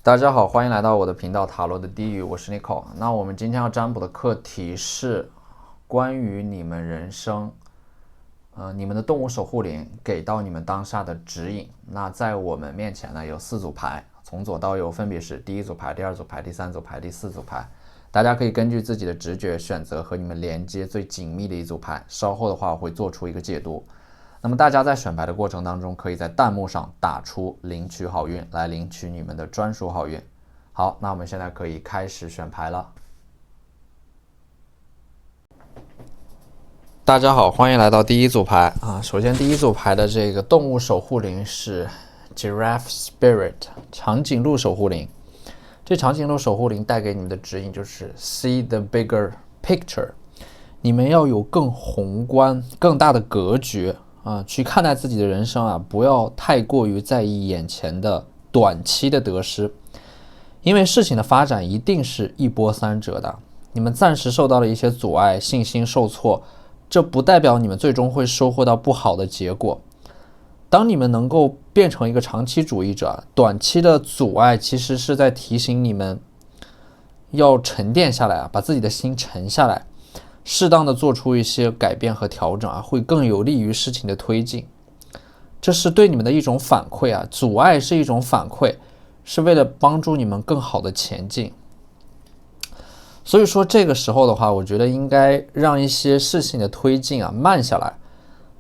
大家好，欢迎来到我的频道塔罗的低语，我是 Nico。那我们今天要占卜的课题是关于你们人生，你们的动物守护灵给到你们当下的指引。那在我们面前呢有4组牌，从左到右分别是第1组牌、第2组牌、第3组牌、第4组牌。大家可以根据自己的直觉选择和你们连接最紧密的一组牌。稍后的话我会做出一个解读。那么大家在选牌的过程当中，可以在弹幕上打出领取好运，来领取你们的专属好运。好，那我们现在可以开始选牌了。大家好，欢迎来到第1组牌啊。首先第1组牌的这个动物守护灵是 Giraffe Spirit 长颈鹿守护灵。这长颈鹿守护灵带给你们的指引就是 See the bigger picture， 你们要有更宏观、更大的格局去看待自己的人生不要太过于在意眼前的短期的得失，因为事情的发展一定是一波三折的。你们暂时受到了一些阻碍，信心受挫，这不代表你们最终会收获到不好的结果。当你们能够变成一个长期主义者，短期的阻碍其实是在提醒你们要沉淀下来把自己的心沉下来，适当的做出一些改变和调整会更有利于事情的推进。这是对你们的一种反馈阻碍是一种反馈，是为了帮助你们更好的前进。所以说这个时候的话，我觉得应该让一些事情的推进慢下来，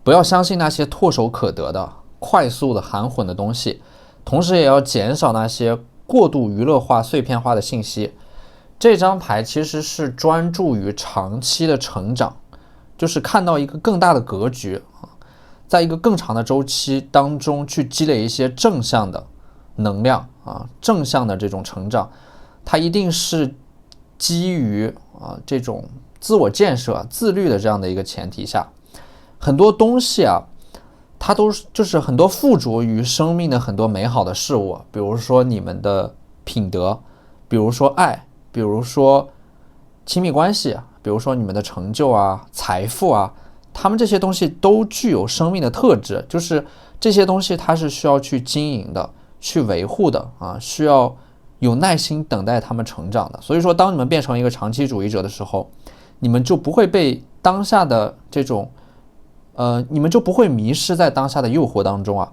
不要相信那些唾手可得的快速的含混的东西，同时也要减少那些过度娱乐化碎片化的信息。这张牌其实是专注于长期的成长，就是看到一个更大的格局，在一个更长的周期当中去积累一些正向的能量正向的这种成长，它一定是基于这种自我建设、自律的这样的一个前提下。很多东西它都就是很多附着于生命的很多美好的事物，比如说你们的品德，比如说爱，比如说亲密关系，比如说你们的成就财富他们这些东西都具有生命的特质，就是这些东西它是需要去经营的，去维护的需要有耐心等待他们成长的。所以说当你们变成一个长期主义者的时候，你们就不会被当下的这种你们就不会迷失在当下的诱惑当中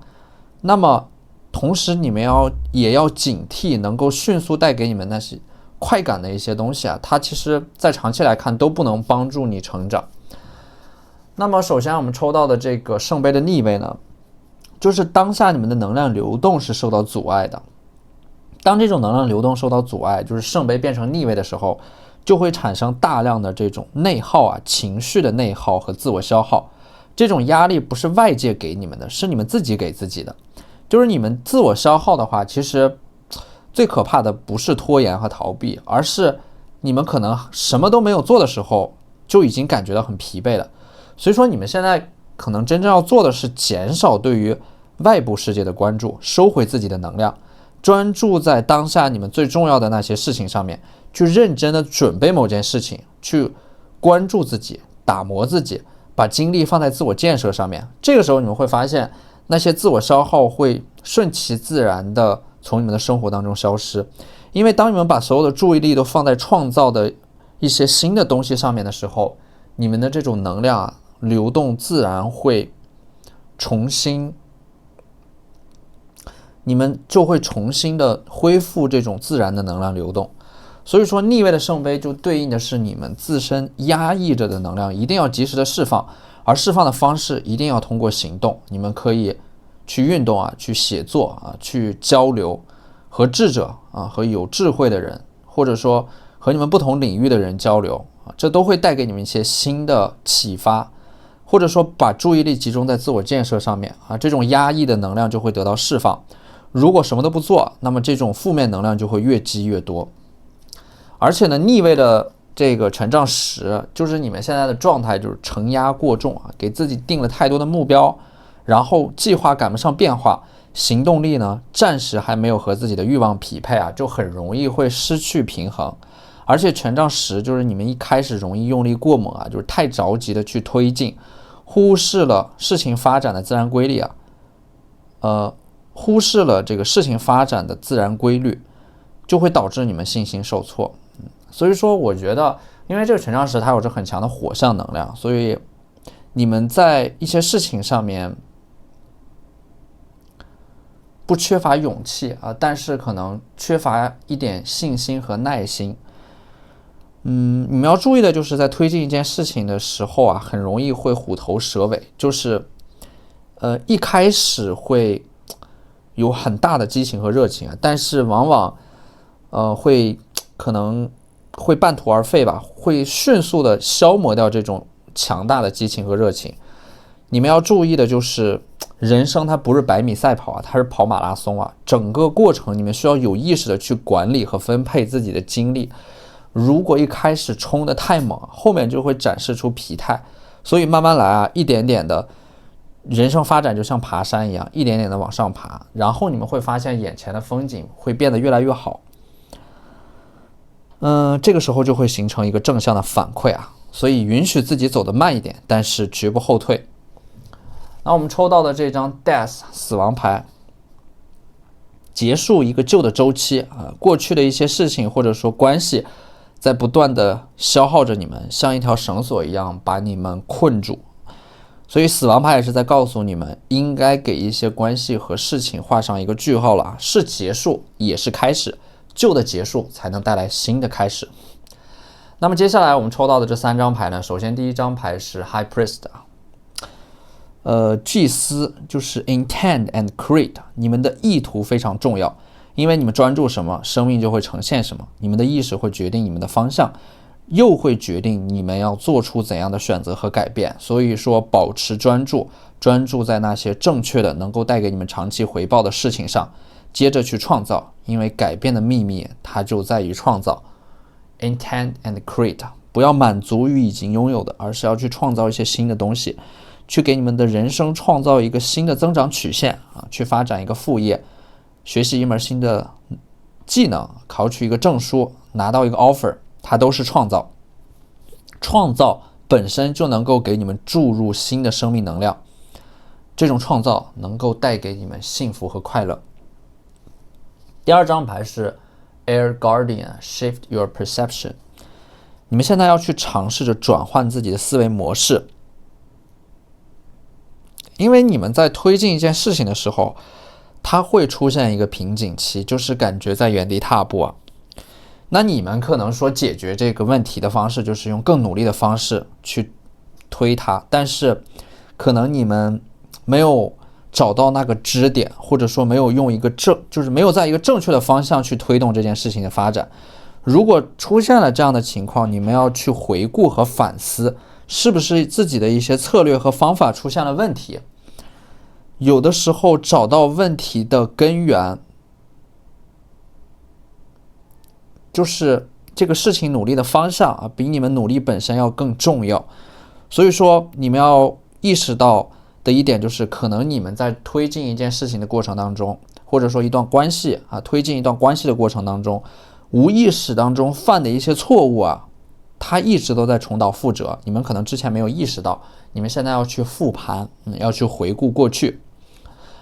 那么同时你们也要警惕能够迅速带给你们那些快感的一些东西它其实在长期来看都不能帮助你成长。那么首先我们抽到的这个圣杯的逆位呢，就是当下你们的能量流动是受到阻碍的。当这种能量流动受到阻碍，就是圣杯变成逆位的时候，就会产生大量的这种内耗情绪的内耗和自我消耗。这种压力不是外界给你们的，是你们自己给自己的。就是你们自我消耗的话，其实最可怕的不是拖延和逃避，而是你们可能什么都没有做的时候就已经感觉到很疲惫了。所以说你们现在可能真正要做的是减少对于外部世界的关注，收回自己的能量，专注在当下你们最重要的那些事情上面，去认真的准备某件事情，去关注自己，打磨自己，把精力放在自我建设上面。这个时候你们会发现那些自我消耗会顺其自然的从你们的生活当中消失。因为当你们把所有的注意力都放在创造的一些新的东西上面的时候，你们的这种能量流动自然会重新，你们就会重新的恢复这种自然的能量流动。所以说逆位的圣杯就对应的是你们自身压抑着的能量一定要及时的释放，而释放的方式一定要通过行动。你们可以去运动去写作去交流，和智者和有智慧的人，或者说和你们不同领域的人交流这都会带给你们一些新的启发，或者说把注意力集中在自我建设上面这种压抑的能量就会得到释放。如果什么都不做，那么这种负面能量就会越积越多。而且呢，逆位的这个权杖10就是你们现在的状态就是承压过重给自己定了太多的目标，然后计划赶不上变化，行动力呢暂时还没有和自己的欲望匹配就很容易会失去平衡。而且权杖10就是你们一开始容易用力过猛就是太着急的去推进，忽视了事情发展的自然规律忽视了这个事情发展的自然规律，就会导致你们信心受挫。所以说我觉得因为这个权杖十它有着很强的火象能量，所以你们在一些事情上面不缺乏勇气但是可能缺乏一点信心和耐心。你们要注意的就是在推进一件事情的时候很容易会虎头蛇尾，就是一开始会有很大的激情和热情但是往往可能会半途而废吧，会迅速的消磨掉这种强大的激情和热情。你们要注意的就是人生它不是100米赛跑它是跑马拉松整个过程你们需要有意识的去管理和分配自己的精力。如果一开始冲得太猛，后面就会展示出疲态。所以慢慢来一点点的，人生发展就像爬山一样，一点点的往上爬，然后你们会发现眼前的风景会变得越来越好。这个时候就会形成一个正向的反馈所以允许自己走得慢一点，但是绝不后退。那我们抽到的这张 Death 死亡牌，结束一个旧的周期过去的一些事情或者说关系在不断的消耗着你们，像一条绳索一样把你们困住。所以死亡牌也是在告诉你们，应该给一些关系和事情画上一个句号了是结束也是开始，旧的结束才能带来新的开始。那么接下来我们抽到的这3张牌呢，首先第一张牌是 High Priest 祭司，就是 Intent and Create， 你们的意图非常重要，因为你们专注什么，生命就会呈现什么。你们的意识会决定你们的方向，又会决定你们要做出怎样的选择和改变。所以说保持专注，专注在那些正确的能够带给你们长期回报的事情上，接着去创造，因为改变的秘密它就在于创造。 Intent and Create， 不要满足于已经拥有的，而是要去创造一些新的东西，去给你们的人生创造一个新的增长曲线去发展一个副业，学习一门新的技能，考取一个证书，拿到一个 offer， 它都是创造。创造本身就能够给你们注入新的生命能量，这种创造能够带给你们幸福和快乐。第二张牌是 Air Guardian Shift Your Perception， 你们现在要去尝试着转换自己的思维模式，因为你们在推进一件事情的时候，它会出现一个瓶颈期，就是感觉在原地踏步那你们可能说解决这个问题的方式就是用更努力的方式去推它，但是可能你们没有找到那个支点，或者说没有用一个就是没有在一个正确的方向去推动这件事情的发展。如果出现了这样的情况，你们要去回顾和反思，是不是自己的一些策略和方法出现了问题。有的时候找到问题的根源，就是这个事情努力的方向比你们努力本身要更重要。所以说你们要意识到的一点就是，可能你们在推进一件事情的过程当中，或者说一段关系推进一段关系的过程当中，无意识当中犯的一些错误它一直都在重蹈覆辙。你们可能之前没有意识到，你们现在要去复盘，要去回顾过去。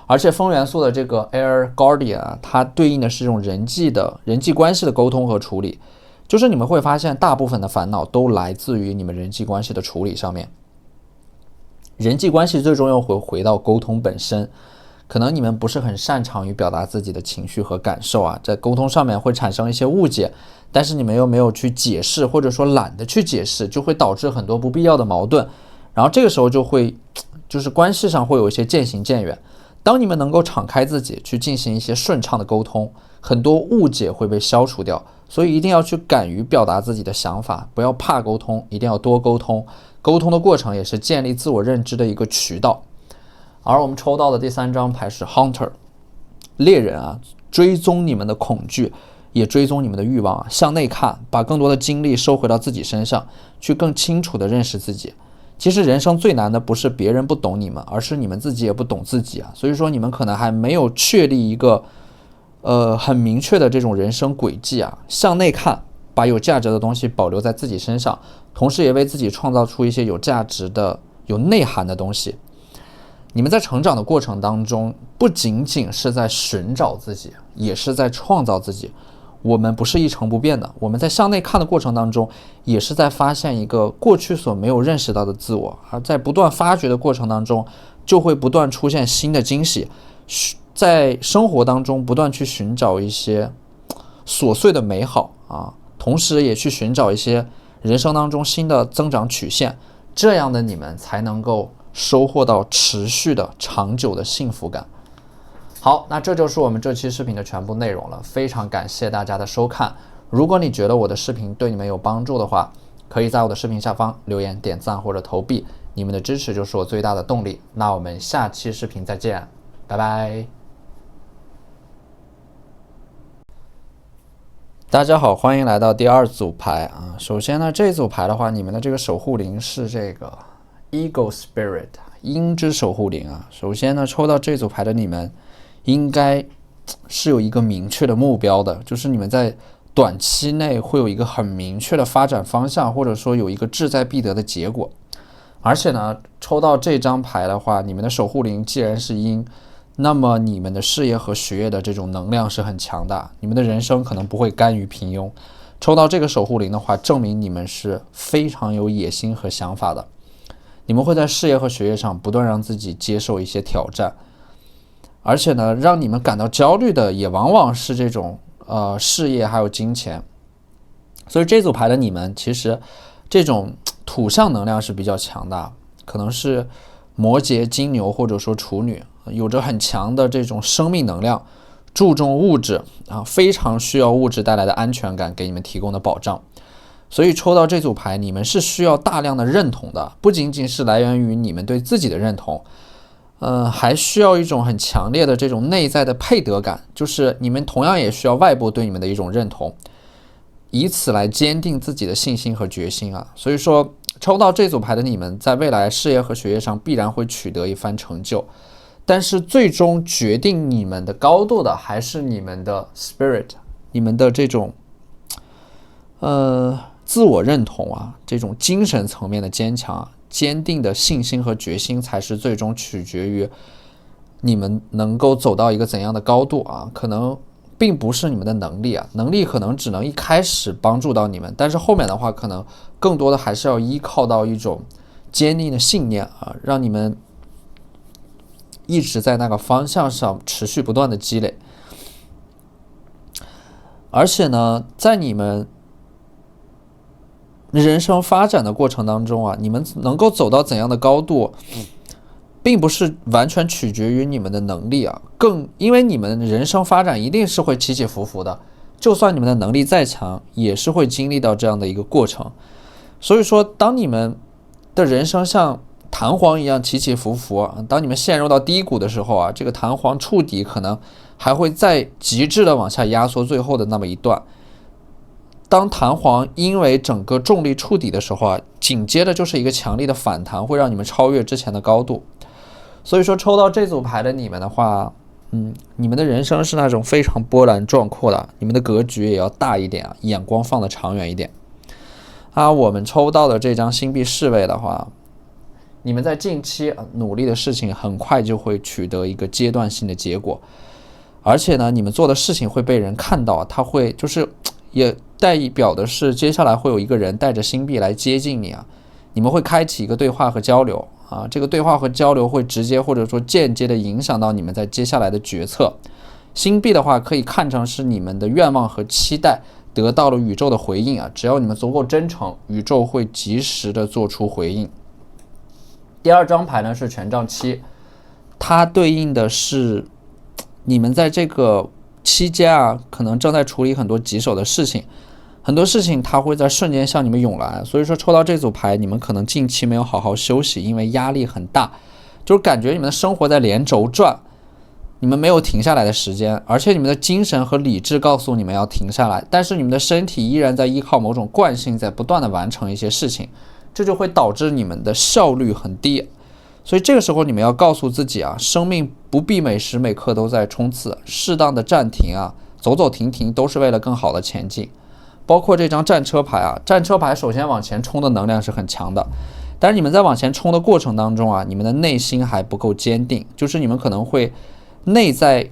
而且风元素的这个 Air Guardian 它对应的是这种人际关系的沟通和处理，就是你们会发现大部分的烦恼都来自于你们人际关系的处理上面。人际关系最终又会回到沟通本身，可能你们不是很擅长于表达自己的情绪和感受在沟通上面会产生一些误解，但是你们又没有去解释，或者说懒得去解释，就会导致很多不必要的矛盾，然后这个时候就是关系上会有一些渐行渐远。当你们能够敞开自己去进行一些顺畅的沟通，很多误解会被消除掉。所以一定要去敢于表达自己的想法，不要怕沟通，一定要多沟通。沟通的过程也是建立自我认知的一个渠道。而我们抽到的第3张牌是 Hunter， 猎人追踪你们的恐惧，也追踪你们的欲望向内看，把更多的精力收回到自己身上，去更清楚地认识自己。其实人生最难的不是别人不懂你们，而是你们自己也不懂自己所以说你们可能还没有确立一个很明确的这种人生轨迹向内看，把有价值的东西保留在自己身上，同时也为自己创造出一些有价值的有内涵的东西。你们在成长的过程当中，不仅仅是在寻找自己，也是在创造自己。我们不是一成不变的，我们在向内看的过程当中，也是在发现一个过去所没有认识到的自我，而在不断发掘的过程当中，就会不断出现新的惊喜，在生活当中不断去寻找一些琐碎的美好啊，同时也去寻找一些人生当中新的增长曲线，这样的你们才能够收获到持续的长久的幸福感。好，那这就是我们这期视频的全部内容了，非常感谢大家的收看。如果你觉得我的视频对你们有帮助的话，可以在我的视频下方留言、点赞或者投币，你们的支持就是我最大的动力。那我们下期视频再见，拜拜。大家好，欢迎来到第二组牌啊。首先呢，这组牌的话，你们的这个守护灵是这个 Eagle Spirit 鹰之守护灵啊。首先呢，抽到这组牌的你们，应该是有一个明确的目标的，就是你们在短期内会有一个很明确的发展方向，或者说有一个志在必得的结果。而且呢，抽到这张牌的话，你们的守护灵既然是鹰，那么你们的事业和学业的这种能量是很强大，你们的人生可能不会甘于平庸。抽到这个守护灵的话，证明你们是非常有野心和想法的，你们会在事业和学业上不断让自己接受一些挑战。而且呢，让你们感到焦虑的也往往是这种事业还有金钱。所以这组牌的你们其实这种土象能量是比较强大，可能是摩羯、金牛或者说处女，有着很强的这种生命能量，注重物质啊，非常需要物质带来的安全感给你们提供的保障。所以抽到这组牌，你们是需要大量的认同的，不仅仅是来源于你们对自己的认同，还需要一种很强烈的这种内在的配得感，就是你们同样也需要外部对你们的一种认同，以此来坚定自己的信心和决心啊。所以说，抽到这组牌的你们，在未来事业和学业上必然会取得一番成就，但是最终决定你们的高度的还是你们的 spirit， 你们的这种自我认同啊，这种精神层面的坚强啊，坚定的信心和决心才是最终取决于你们能够走到一个怎样的高度啊。可能并不是你们的能力啊，能力可能只能一开始帮助到你们，但是后面的话可能更多的还是要依靠到一种坚定的信念啊，让你们一直在那个方向上持续不断的积累。而且呢，在你们人生发展的过程当中啊，你们能够走到怎样的高度，并不是完全取决于你们的能力啊，更因为你们人生发展一定是会起起伏伏的，就算你们的能力再强，也是会经历到这样的一个过程。所以说，当你们的人生像弹簧一样起起伏伏，当你们陷入到低谷的时候啊，这个弹簧触底可能还会再极致的往下压缩最后的那么一段。当弹簧因为整个重力触底的时候啊，紧接着就是一个强力的反弹，会让你们超越之前的高度。所以说，抽到这组牌的你们的话，你们的人生是那种非常波澜壮阔的，你们的格局也要大一点啊，眼光放得长远一点啊。我们抽到的这张星币侍卫的话，你们在近期努力的事情很快就会取得一个阶段性的结果，而且呢，你们做的事情会被人看到，它会就是也代表的是接下来会有一个人带着星币来接近你啊，你们会开启一个对话和交流啊，这个对话和交流会直接或者说间接的影响到你们在接下来的决策。星币的话可以看成是你们的愿望和期待得到了宇宙的回应啊，只要你们足够真诚，宇宙会及时的做出回应。第二张牌呢是权杖七，它对应的是你们在这个期间啊，可能正在处理很多棘手的事情，很多事情它会在瞬间向你们涌来。所以说抽到这组牌，你们可能近期没有好好休息，因为压力很大，就是感觉你们的生活在连轴转，你们没有停下来的时间，而且你们的精神和理智告诉你们要停下来，但是你们的身体依然在依靠某种惯性在不断的完成一些事情，这就会导致你们的效率很低。所以这个时候你们要告诉自己啊，生命不必每时每刻都在冲刺，适当的暂停啊，走走停停都是为了更好的前进。包括这张战车牌啊，战车牌首先往前冲的能量是很强的，但是你们在往前冲的过程当中啊，你们的内心还不够坚定，就是你们可能会内在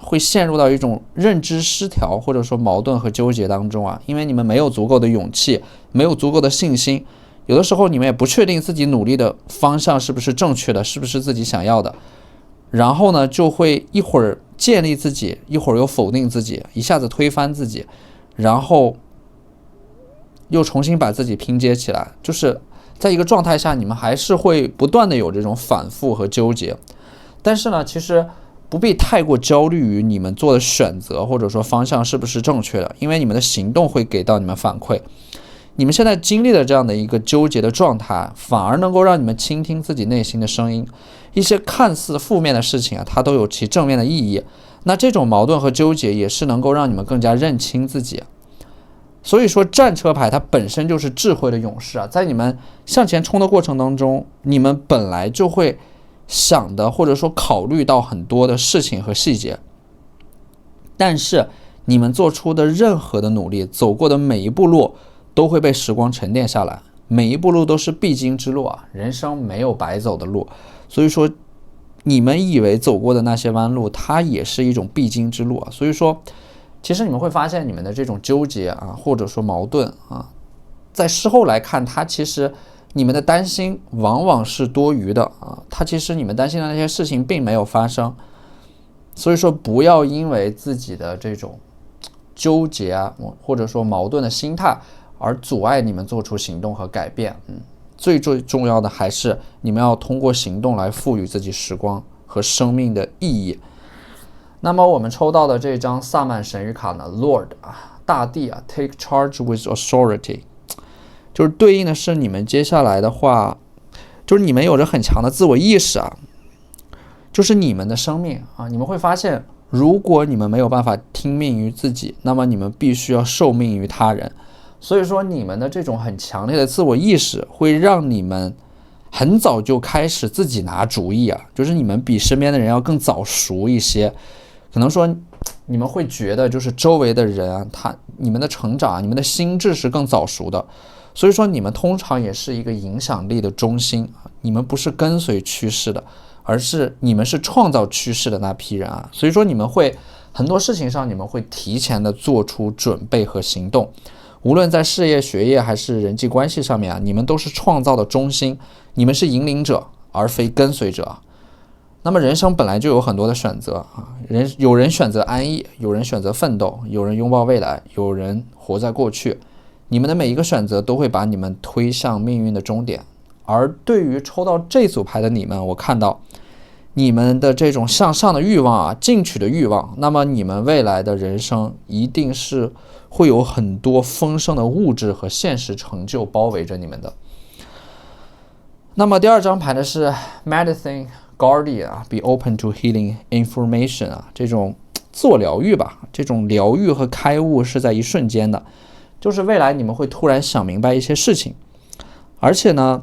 会陷入到一种认知失调或者说矛盾和纠结当中啊，因为你们没有足够的勇气，没有足够的信心，有的时候你们也不确定自己努力的方向是不是正确的，是不是自己想要的，然后呢就会一会儿建立自己，一会儿又否定自己，一下子推翻自己，然后又重新把自己拼接起来，就是在一个状态下你们还是会不断的有这种反复和纠结。但是呢，其实不必太过焦虑于你们做的选择或者说方向是不是正确的，因为你们的行动会给到你们反馈。你们现在经历的这样的一个纠结的状态，反而能够让你们倾听自己内心的声音。一些看似负面的事情啊，它都有其正面的意义。那这种矛盾和纠结也是能够让你们更加认清自己。所以说战车牌它本身就是智慧的勇士啊，在你们向前冲的过程当中，你们本来就会想的或者说考虑到很多的事情和细节，但是你们做出的任何的努力，走过的每一步路都会被时光沉淀下来，每一步路都是必经之路啊，人生没有白走的路。所以说你们以为走过的那些弯路，它也是一种必经之路啊。所以说其实你们会发现你们的这种纠结啊，或者说矛盾啊，在事后来看，它其实你们的担心往往是多余的啊，它其实你们担心的那些事情并没有发生。所以说不要因为自己的这种纠结啊，或者说矛盾的心态而阻碍你们做出行动和改变。最重要的还是你们要通过行动来赋予自己时光和生命的意义。那么我们抽到的这张萨满神谕卡呢 Lord 啊，大地啊 Take charge with authority， 就是对应的是你们接下来的话，就是你们有着很强的自我意识啊，就是你们的生命啊，你们会发现如果你们没有办法听命于自己，那么你们必须要受命于他人。所以说你们的这种很强烈的自我意识会让你们很早就开始自己拿主意啊，就是你们比身边的人要更早熟一些。可能说你们会觉得就是周围的人啊，你们的成长，你们的心智是更早熟的，所以说你们通常也是一个影响力的中心，你们不是跟随趋势的，而是你们是创造趋势的那批人啊。所以说你们会很多事情上你们会提前的做出准备和行动，无论在事业学业还是人际关系上面啊，你们都是创造的中心，你们是引领者而非跟随者。那么人生本来就有很多的选择啊，有人选择安逸，有人选择奋斗，有人拥抱未来，有人活在过去。你们的每一个选择都会把你们推向命运的终点。而对于抽到这组牌的你们，我看到你们的这种向上的欲望啊，进取的欲望，那么你们未来的人生一定是会有很多丰盛的物质和现实成就包围着你们的。那么第二张牌呢是 Medicine Guardian 啊 ，Be open to healing information 啊，这种自我疗愈吧，这种疗愈和开悟是在一瞬间的，就是未来你们会突然想明白一些事情，而且呢，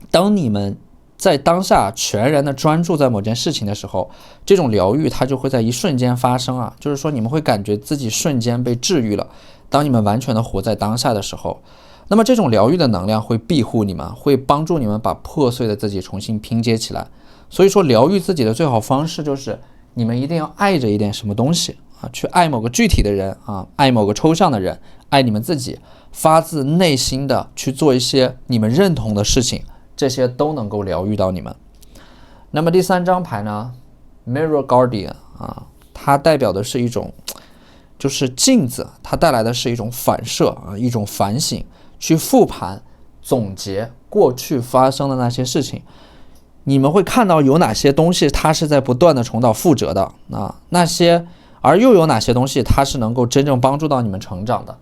当你们在当下全然的专注在某件事情的时候，这种疗愈它就会在一瞬间发生啊，就是说你们会感觉自己瞬间被治愈了。当你们完全的活在当下的时候，那么这种疗愈的能量会庇护你们，会帮助你们把破碎的自己重新拼接起来。所以说疗愈自己的最好方式就是你们一定要爱着一点什么东西啊，去爱某个具体的人啊，爱某个抽象的人，爱你们自己，发自内心的去做一些你们认同的事情，这些都能够疗愈到你们。那么第三张牌呢 Mirror Guardian 啊，它代表的是一种就是镜子，它带来的是一种反射啊，一种反省，去复盘总结过去发生的那些事情。你们会看到有哪些东西它是在不断的重蹈覆辙的啊，而又有哪些东西它是能够真正帮助到你们成长的，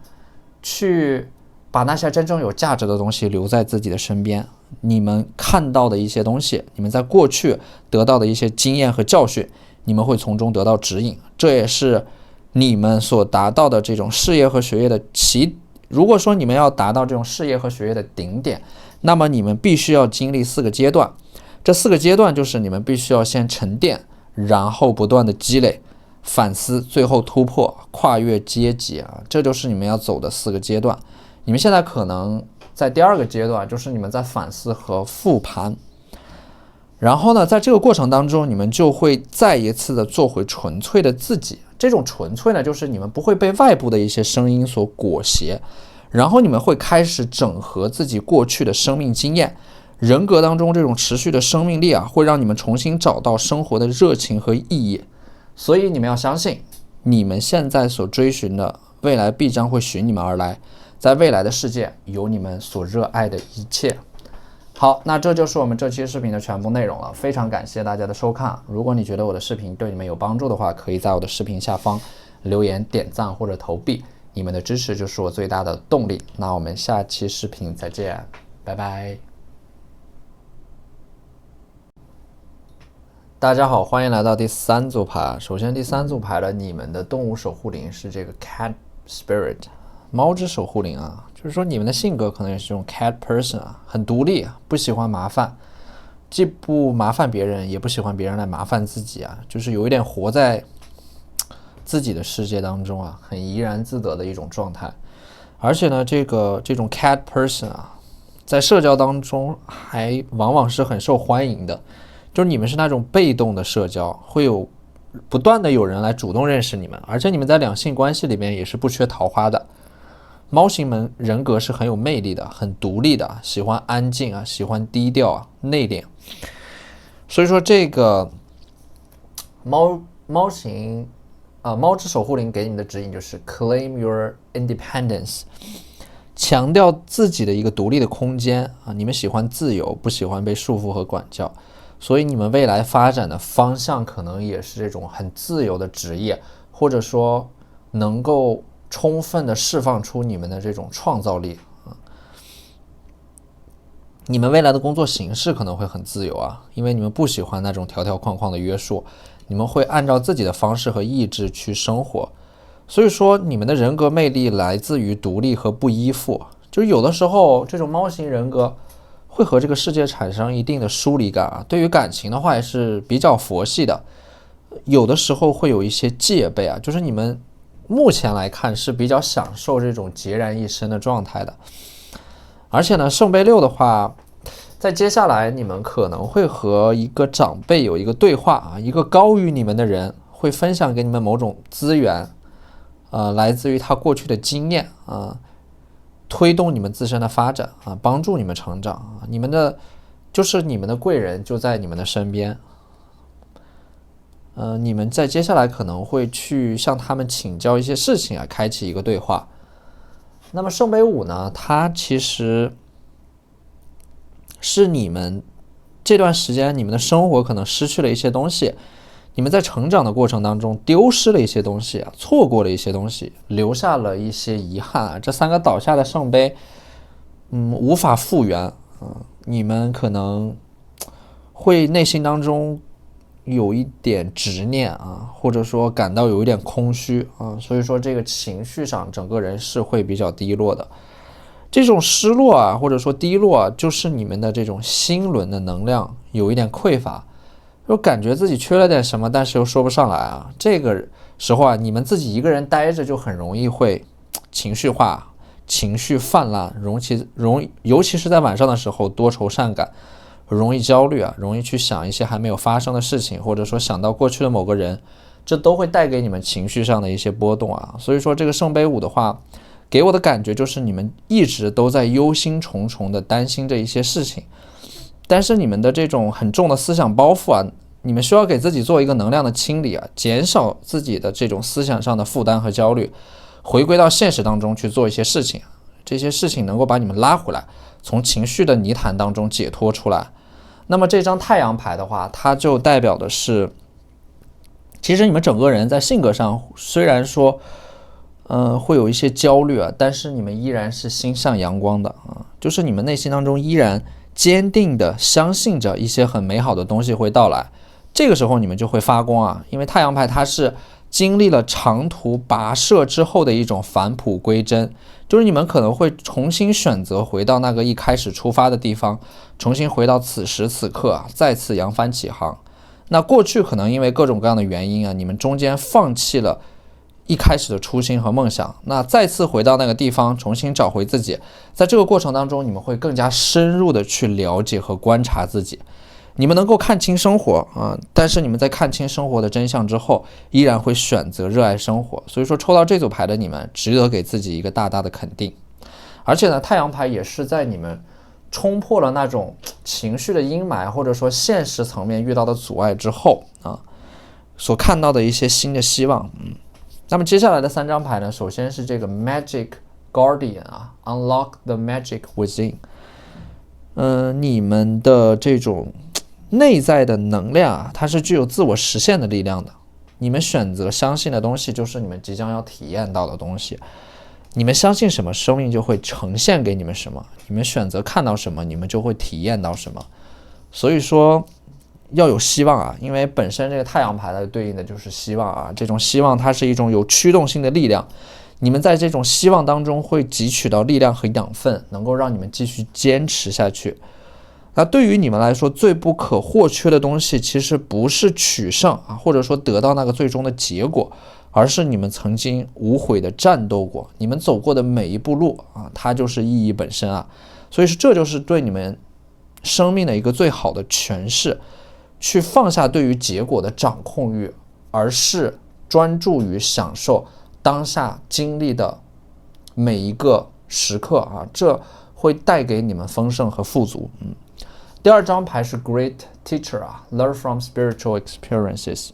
去把那些真正有价值的东西留在自己的身边。你们看到的一些东西，你们在过去得到的一些经验和教训，你们会从中得到指引，这也是你们所达到的这种事业和学业的如果说你们要达到这种事业和学业的顶点，那么你们必须要经历4个阶段。这4个阶段就是你们必须要先沉淀，然后不断的积累、反思，最后突破、跨越阶级啊，这就是你们要走的4个阶段。你们现在可能在第2个阶段，就是你们在反思和复盘。然后呢，在这个过程当中，你们就会再一次的做回纯粹的自己。这种纯粹呢，就是你们不会被外部的一些声音所裹挟，然后你们会开始整合自己过去的生命经验，人格当中这种持续的生命力啊，会让你们重新找到生活的热情和意义。所以你们要相信，你们现在所追寻的未来必将会寻你们而来，在未来的世界有你们所热爱的一切。好，那这就是我们这期视频的全部内容了，非常感谢大家的收看。如果你觉得我的视频对你们有帮助的话，可以在我的视频下方留言、点赞或者投币，你们的支持就是我最大的动力。那我们下期视频再见，拜拜。大家好，欢迎来到第3组牌。首先第3组牌的你们的动物守护灵是这个 Cat Spirit， 猫之守护灵啊。就是说你们的性格可能也是这种 cat person 啊，很独立啊，不喜欢麻烦，既不麻烦别人，也不喜欢别人来麻烦自己啊，就是有一点活在自己的世界当中啊，很怡然自得的一种状态。而且呢，这种 cat person 啊，在社交当中还往往是很受欢迎的，就是你们是那种被动的社交，会有不断的有人来主动认识你们，而且你们在两性关系里面也是不缺桃花的。猫型们人格是很有魅力的，很独立的，喜欢安静啊，喜欢低调啊，内敛。所以说这个猫之守护灵给你们的指引就是 claim your independence， 强调自己的一个独立的空间啊。你们喜欢自由，不喜欢被束缚和管教，所以你们未来发展的方向可能也是这种很自由的职业，或者说能够充分的释放出你们的这种创造力啊。你们未来的工作形式可能会很自由啊，因为你们不喜欢那种条条框框的约束，你们会按照自己的方式和意志去生活。所以说你们的人格魅力来自于独立和不依附，就是有的时候这种猫型人格会和这个世界产生一定的疏离感啊，对于感情的话也是比较佛系的，有的时候会有一些戒备啊，就是你们目前来看是比较享受这种孑然一身的状态的。而且呢，圣杯6的话，在接下来你们可能会和一个长辈有一个对话啊，一个高于你们的人会分享给你们某种资源，来自于他过去的经验啊，推动你们自身的发展啊，帮助你们成长啊，你们的贵人就在你们的身边。你们在接下来可能会去向他们请教一些事情啊，开启一个对话。那么圣杯5呢，它其实是你们这段时间你们的生活可能失去了一些东西，你们在成长的过程当中丢失了一些东西啊，错过了一些东西，留下了一些遗憾啊。这3个倒下的圣杯，无法复原你们可能会内心当中有一点执念啊，或者说感到有一点空虚啊，所以说这个情绪上整个人是会比较低落的。这种失落啊，或者说低落啊，就是你们的这种心轮的能量有一点匮乏，就感觉自己缺了点什么，但是又说不上来啊。这个时候啊，你们自己一个人待着就很容易会情绪化、情绪泛滥，尤其是在晚上的时候多愁善感，容易焦虑啊，容易去想一些还没有发生的事情，或者说想到过去的某个人，这都会带给你们情绪上的一些波动啊。所以说这个圣杯5的话，给我的感觉就是你们一直都在忧心忡忡的担心着一些事情，但是你们的这种很重的思想包袱啊，你们需要给自己做一个能量的清理啊，减少自己的这种思想上的负担和焦虑，回归到现实当中去做一些事情，这些事情能够把你们拉回来，从情绪的泥潭当中解脱出来。那么这张太阳牌的话，它就代表的是，其实你们整个人在性格上虽然说会有一些焦虑啊，但是你们依然是心向阳光的啊，就是你们内心当中依然坚定的相信着一些很美好的东西会到来，这个时候你们就会发光啊。因为太阳牌它是经历了长途跋涉之后的一种返璞归真，就是你们可能会重新选择回到那个一开始出发的地方，重新回到此时此刻啊，再次扬帆起航。那过去可能因为各种各样的原因啊，你们中间放弃了一开始的初心和梦想，那再次回到那个地方，重新找回自己。在这个过程当中，你们会更加深入的去了解和观察自己，你们能够看清生活啊，但是你们在看清生活的真相之后，依然会选择热爱生活。所以说，抽到这组牌的你们，值得给自己一个大大的肯定。而且呢，太阳牌也是在你们冲破了那种情绪的阴霾，或者说现实层面遇到的阻碍之后啊，所看到的一些新的希望。那么接下来的3张牌呢，首先是这个 Magic Guardian 啊 ，Unlock the Magic Within。你们的这种内在的能量啊，它是具有自我实现的力量的。你们选择相信的东西，就是你们即将要体验到的东西。你们相信什么，生命就会呈现给你们什么。你们选择看到什么，你们就会体验到什么。所以说要有希望啊，因为本身这个太阳牌的对应的就是希望啊。这种希望它是一种有驱动性的力量。你们在这种希望当中会汲取到力量和养分，能够让你们继续坚持下去。那对于你们来说，最不可或缺的东西其实不是取胜啊，或者说得到那个最终的结果，而是你们曾经无悔的战斗过，你们走过的每一步路啊，它就是意义本身啊。所以说，这就是对你们生命的一个最好的诠释，去放下对于结果的掌控欲，而是专注于享受当下经历的每一个时刻啊，这会带给你们丰盛和富足。第2张牌是 Great Teacher 啊 ，Learn from Spiritual Experiences。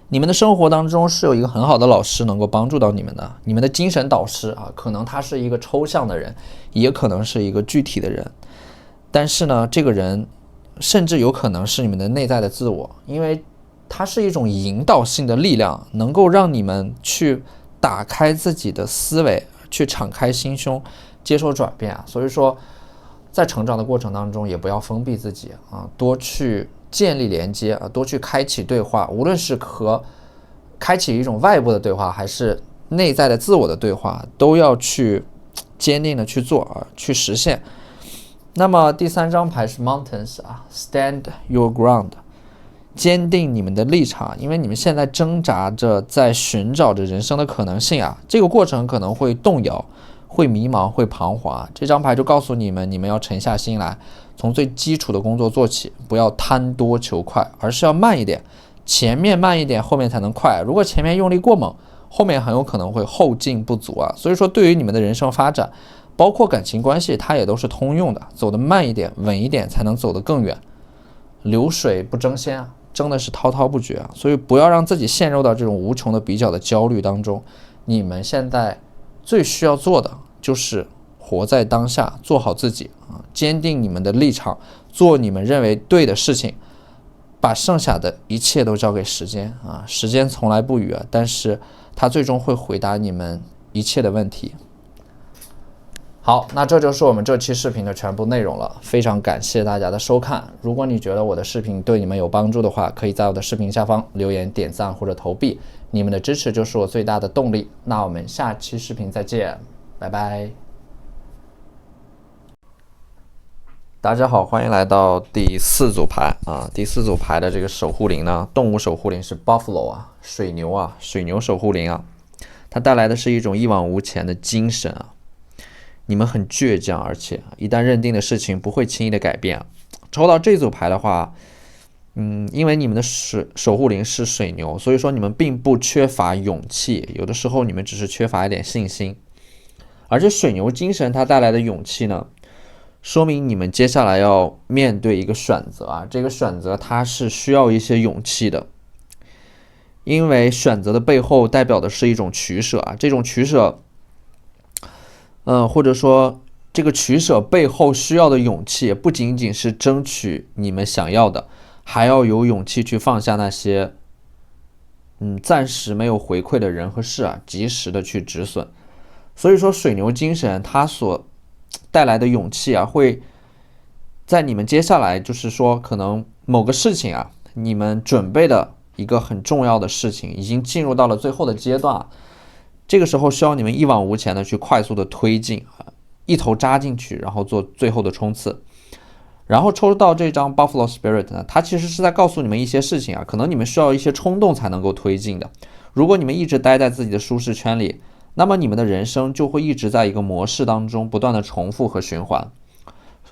你们的生活当中是有一个很好的老师能够帮助到你们的，你们的精神导师啊，可能他是一个抽象的人，也可能是一个具体的人，但是呢，这个人甚至有可能是你们的内在的自我，因为它是一种引导性的力量，能够让你们去打开自己的思维，去敞开心胸，接受转变啊。所以说，在成长的过程当中，也不要封闭自己啊，多去建立连接啊，多去开启对话，无论是和开启一种外部的对话，还是内在的自我的对话，都要去坚定的去做啊，去实现。那么第3张牌是 Mountains 啊 ，Stand your ground， 坚定你们的立场，因为你们现在挣扎着，在寻找着人生的可能性啊，这个过程可能会动摇，会迷茫，会彷徨。这张牌就告诉你们，你们要沉下心来，从最基础的工作做起，不要贪多求快，而是要慢一点，前面慢一点，后面才能快。如果前面用力过猛，后面很有可能会后劲不足啊。所以说，对于你们的人生发展，包括感情关系，它也都是通用的，走得慢一点，稳一点，才能走得更远。流水不争先啊，争的是滔滔不绝啊。所以不要让自己陷入到这种无穷的比较的焦虑当中。你们现在最需要做的就是活在当下，做好自己啊，坚定你们的立场，做你们认为对的事情，把剩下的一切都交给时间啊。时间从来不语啊，但是它最终会回答你们一切的问题。好，那这就是我们这期视频的全部内容了，非常感谢大家的收看。如果你觉得我的视频对你们有帮助的话，可以在我的视频下方留言、点赞或者投币，你们的支持就是我最大的动力。那我们下期视频再见，拜拜。大家好，欢迎来到第4组牌啊。第4组牌的这个守护灵呢，动物守护灵是 Buffalo 啊，水牛啊，水牛守护灵啊，它带来的是一种一往无前的精神啊。你们很倔强，而且一旦认定的事情不会轻易的改变。抽到这组牌的话，因为你们的守护灵是水牛，所以说你们并不缺乏勇气，有的时候你们只是缺乏一点信心。而且水牛精神它带来的勇气呢，说明你们接下来要面对一个选择啊，这个选择它是需要一些勇气的，因为选择的背后代表的是一种取舍啊，这种取舍或者说这个取舍背后需要的勇气，不仅仅是争取你们想要的，还要有勇气去放下那些暂时没有回馈的人和事啊，及时的去止损。所以说水牛精神它所带来的勇气啊，会在你们接下来就是说可能某个事情啊，你们准备的一个很重要的事情已经进入到了最后的阶段，这个时候需要你们一往无前的去快速的推进，一头扎进去，然后做最后的冲刺。然后抽到这张 Buffalo Spirit 呢，它其实是在告诉你们一些事情啊，可能你们需要一些冲动才能够推进的。如果你们一直待在自己的舒适圈里，那么你们的人生就会一直在一个模式当中不断的重复和循环。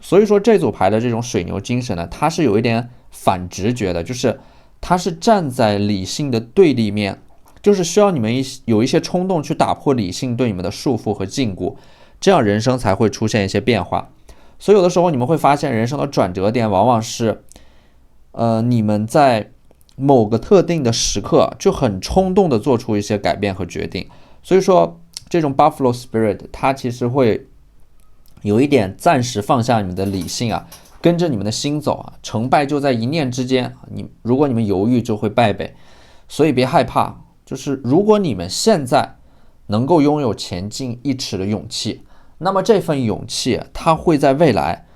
所以说这组牌的这种水牛精神呢，它是有一点反直觉的，就是它是站在理性的对立面，就是需要你们有一些冲动去打破理性对你们的束缚和禁锢，这样人生才会出现一些变化。所以有的时候你们会发现人生的转折点往往是你们在某个特定的时刻就很冲动的做出一些改变和决定。所以说这种 Buffalo Spirit 它其实会有一点暂时放下你们的理性啊，跟着你们的心走啊，成败就在一念之间，如果你们犹豫就会败北。所以别害怕，就是如果你们现在能够拥有前进一尺的勇气，那么这份勇气它会在未来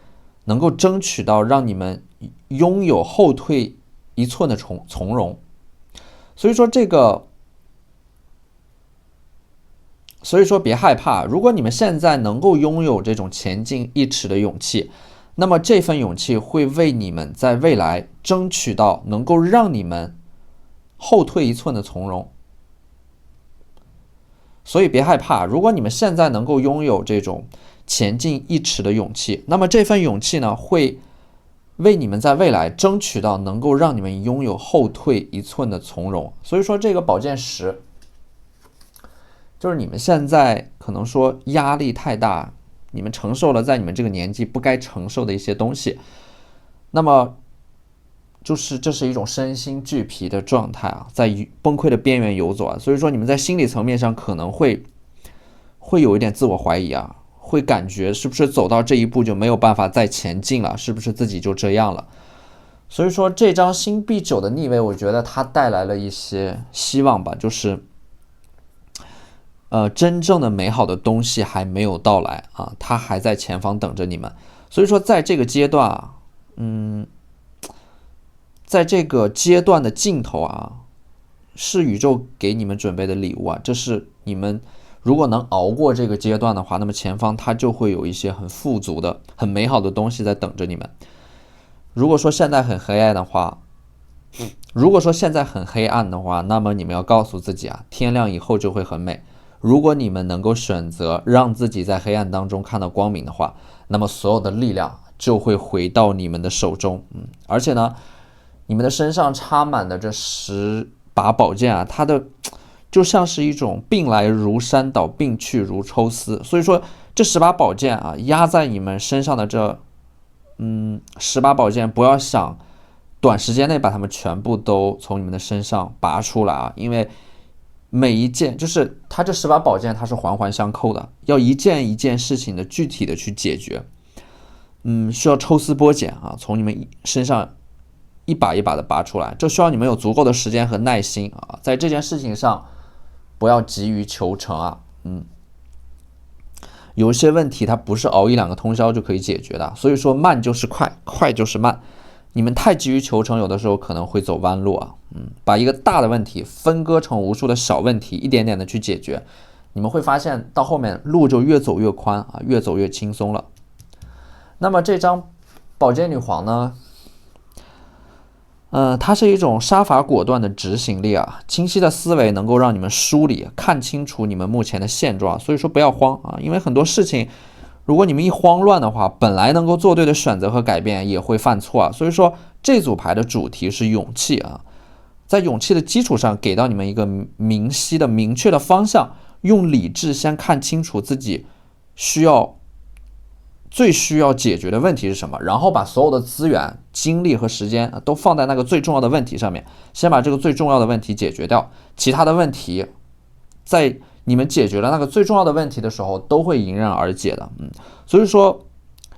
能够争取到让你们拥有后退一寸的从容。所以说别害怕，如果你们现在能够拥有这种前进一尺的勇气，那么这份勇气会为你们在未来争取到能够让你们后退一寸的从容。所以别害怕，如果你们现在能够拥有这种前进一尺的勇气，那么这份勇气呢，会为你们在未来争取到能够让你们拥有后退一寸的从容。所以说这个宝剑十就是你们现在可能说压力太大，你们承受了在你们这个年纪不该承受的一些东西，那么就是这是一种身心俱疲的状态啊，在崩溃的边缘游走啊。所以说你们在心理层面上可能会有一点自我怀疑啊，会感觉是不是走到这一步就没有办法再前进了，是不是自己就这样了。所以说这张星币9的逆位，我觉得它带来了一些希望吧，就是真正的美好的东西还没有到来啊，它还在前方等着你们。所以说在这个阶段啊，在这个阶段的尽头啊，是宇宙给你们准备的礼物啊，这是你们如果能熬过这个阶段的话，那么前方它就会有一些很富足的很美好的东西在等着你们。如果说现在很黑暗的话，那么你们要告诉自己啊，天亮以后就会很美。如果你们能够选择让自己在黑暗当中看到光明的话，那么所有的力量就会回到你们的手中。而且呢，你们的身上插满的这10把宝剑啊，它的就像是一种病来如山倒，病去如抽丝。所以说这10把宝剑啊，压在你们身上的这10把宝剑，不要想短时间内把它们全部都从你们的身上拔出来啊，因为每一件就是它这10把宝剑它是环环相扣的，要一件一件事情的具体的去解决，需要抽丝剥茧啊，从你们身上一把一把的拔出来，这需要你们有足够的时间和耐心啊，在这件事情上不要急于求成啊，有一些问题它不是熬1、2个通宵就可以解决的，所以说慢就是快，快就是慢。你们太急于求成，有的时候可能会走弯路啊。把一个大的问题分割成无数的小问题，一点点的去解决，你们会发现到后面路就越走越宽啊，越走越轻松了。那么这张宝剑女皇呢，它是一种杀伐果断的执行力啊，清晰的思维能够让你们梳理看清楚你们目前的现状，所以说不要慌啊，因为很多事情如果你们一慌乱的话，本来能够做对的选择和改变也会犯错啊。所以说这组牌的主题是勇气啊，在勇气的基础上给到你们一个明晰的明确的方向，用理智先看清楚自己最需要解决的问题是什么，然后把所有的资源精力和时间都放在那个最重要的问题上面，先把这个最重要的问题解决掉，其他的问题在你们解决了那个最重要的问题的时候都会迎刃而解的。所以说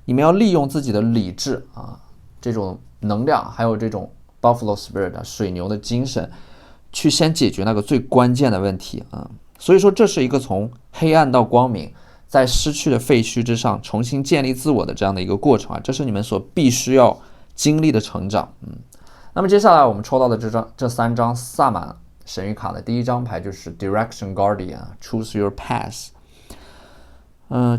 你们要利用自己的理智啊，这种能量，还有这种 Buffalo Spirit 水牛的精神，去先解决那个最关键的问题啊。所以说这是一个从黑暗到光明，在失去的废墟之上重新建立自我的这样的一个过程啊，这是你们所必须要经历的成长。那么接下来我们抽到的这3张萨满神谕卡的第一张牌就是 Direction Guardian Choose Your Path。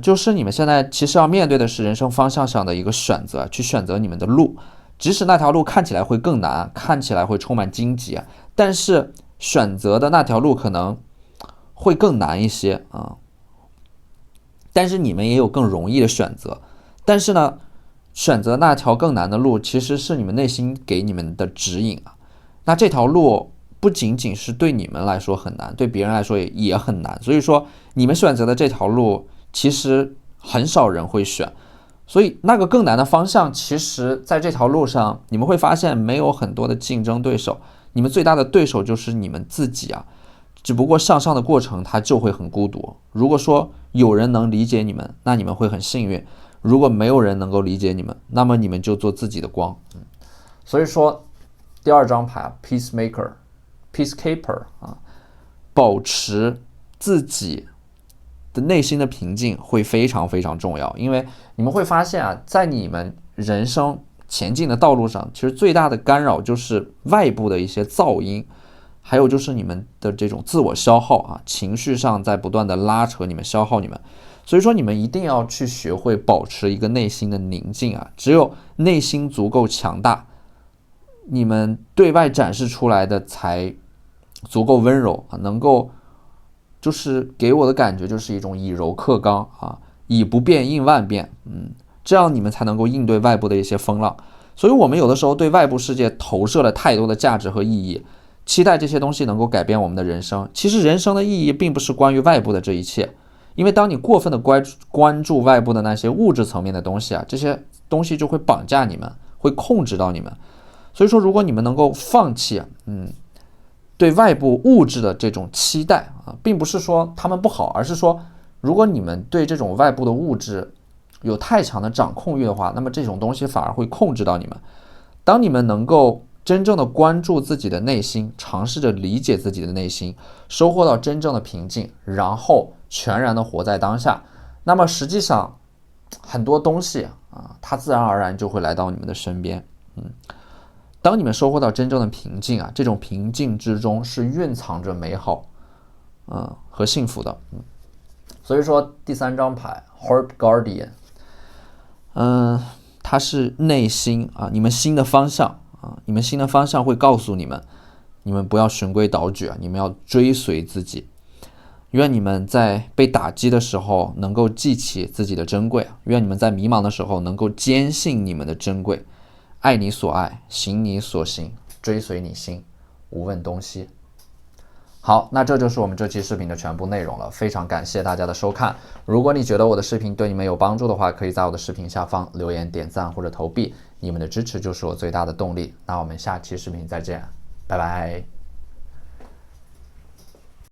就是你们现在其实要面对的是人生方向上的一个选择，去选择你们的路，即使那条路看起来会更难，看起来会充满荆棘，但是选择的那条路可能会更难一些啊。但是你们也有更容易的选择，但是呢，选择那条更难的路，其实是你们内心给你们的指引啊。那这条路不仅仅是对你们来说很难，对别人来说也很难。所以说，你们选择的这条路，其实很少人会选。所以那个更难的方向，其实在这条路上，你们会发现没有很多的竞争对手，你们最大的对手就是你们自己啊。只不过向上的过程，它就会很孤独。如果说有人能理解你们，那你们会很幸运。如果没有人能够理解你们，那么你们就做自己的光。所以说，第二张牌 Peacekeeper 啊，保持自己的内心的平静会非常非常重要。因为你们会发现啊，在你们人生前进的道路上，其实最大的干扰就是外部的一些噪音，还有就是你们的这种自我消耗啊，情绪上在不断的拉扯你们，消耗你们。所以说你们一定要去学会保持一个内心的宁静啊，只有内心足够强大，你们对外展示出来的才足够温柔啊，能够就是给我的感觉就是一种以柔克刚啊，以不变应万变，这样你们才能够应对外部的一些风浪。所以我们有的时候对外部世界投射了太多的价值和意义，期待这些东西能够改变我们的人生。其实人生的意义并不是关于外部的这一切，因为当你过分的关注外部的那些物质层面的东西啊，这些东西就会绑架你们，会控制到你们。所以说，如果你们能够放弃对外部物质的这种期待啊，并不是说他们不好，而是说，如果你们对这种外部的物质有太强的掌控欲的话，那么这种东西反而会控制到你们。当你们能够真正的关注自己的内心，尝试着理解自己的内心，收获到真正的平静，然后全然的活在当下，那么实际上很多东西啊，它自然而然就会来到你们的身边。当你们收获到真正的平静啊，这种平静之中是蕴藏着美好和幸福的。所以说第三张牌 Heart Guardian，它是内心啊，你们心的方向啊，你们心的方向会告诉你们，你们不要循规蹈矩啊，你们要追随自己。愿你们在被打击的时候能够记起自己的珍贵，愿你们在迷茫的时候能够坚信你们的珍贵。爱你所爱，行你所行，追随你心，无问东西。好，那这就是我们这期视频的全部内容了，非常感谢大家的收看。如果你觉得我的视频对你们有帮助的话，可以在我的视频下方留言、点赞或者投币，你们的支持就是我最大的动力。那我们下期视频再见，拜拜。